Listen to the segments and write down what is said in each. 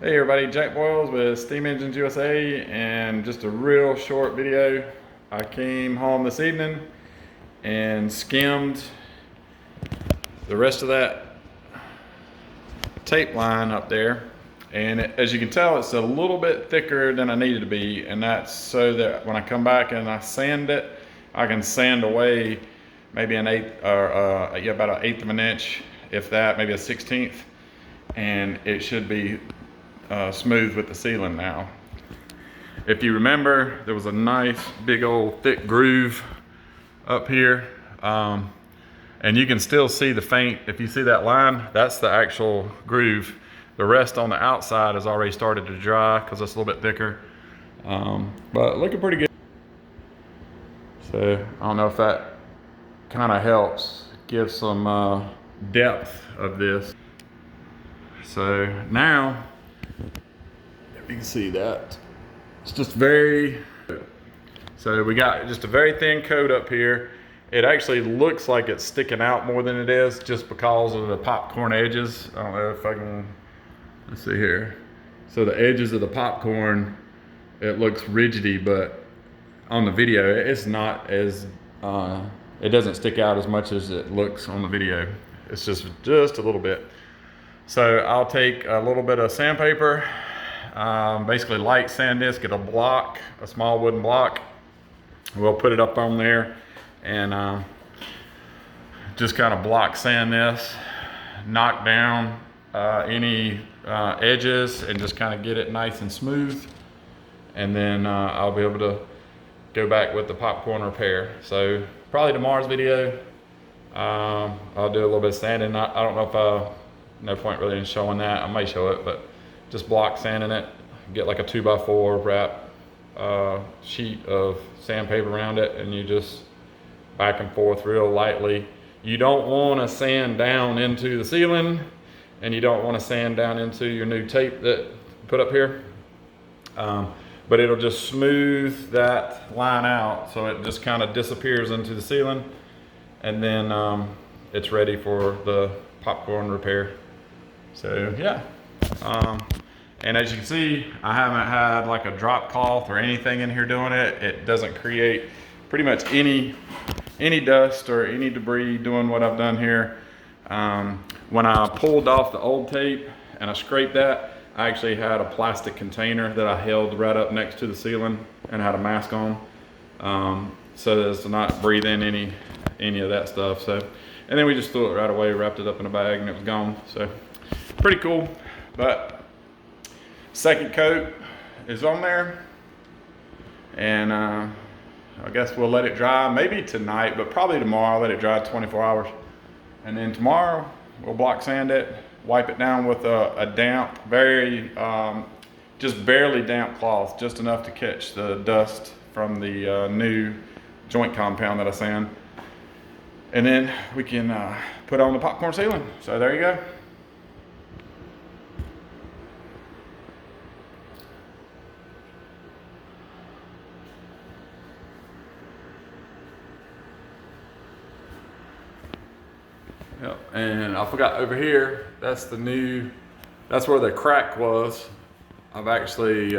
Hey everybody, Jack Boyles with Steam Engines USA, and just a real short video. I came home this evening and skimmed the rest of that tape line up there, and as you can tell, it's a little bit thicker than I needed to be, and that's so that when I come back and I sand it, I can sand away maybe an eighth or about an eighth of an inch, if that, maybe a 1/16, and it should be smooth with the sealing now. If you remember, there was a nice big old thick groove up here, and you can still see the faint, if you see that line, that's the actual groove. The rest on the outside has already started to dry because it's a little bit thicker, but looking pretty good. So I don't know if that kind of helps give some depth of this. So now, if you can see that, it's just very, so we got just a very thin coat up here. It actually looks like it's sticking out more than it is just because of the popcorn edges. I don't know if I can, let's see here. So the edges of the popcorn, it looks rigidy, but on the video, it's not as, it doesn't stick out as much as it looks on the video. It's just a little bit. So I'll take a little bit of sandpaper, basically light sand disc, get a block, a small wooden block. We'll put it up on there and just kind of block sand this, knock down any edges and just kind of get it nice and smooth. And then I'll be able to go back with the popcorn repair. So probably tomorrow's video, I'll do a little bit of sanding. I don't know if no point really in showing that. I may show it, but just block sanding it, get like a 2x4 wrap sheet of sandpaper around it, and you just back and forth real lightly. You don't want to sand down into the ceiling, and you don't want to sand down into your new tape that you put up here, but it'll just smooth that line out so it just kind of disappears into the ceiling, and then it's ready for the popcorn repair. So yeah, and as you can see, I haven't had like a drop cloth or anything in here doing it. It doesn't create pretty much any dust or any debris doing what I've done here. When I pulled off the old tape and I scraped that, I actually had a plastic container that I held right up next to the ceiling and had a mask on, so as to not breathe in any of that stuff. So, and then we just threw it right away, wrapped it up in a bag, and it was gone. So pretty cool. But second coat is on there, and I guess we'll let it dry maybe tonight, but probably tomorrow. I'll let it dry 24 hours, and then tomorrow we'll block sand it, wipe it down with a damp, very just barely damp cloth, just enough to catch the dust from the new joint compound that I sand, and then we can put on the popcorn sealing. So there you go. Yep, and I forgot over here, that's where the crack was. I've actually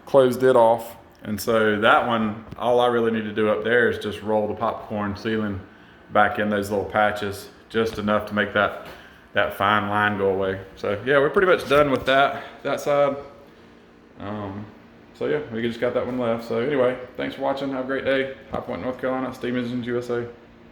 closed it off. And so that one, all I really need to do up there is just roll the popcorn sealing back in those little patches, just enough to make that fine line go away. So yeah, we're pretty much done with that side. So yeah, we just got that one left. So anyway, thanks for watching. Have a great day. High Point, North Carolina, Steam Engines USA.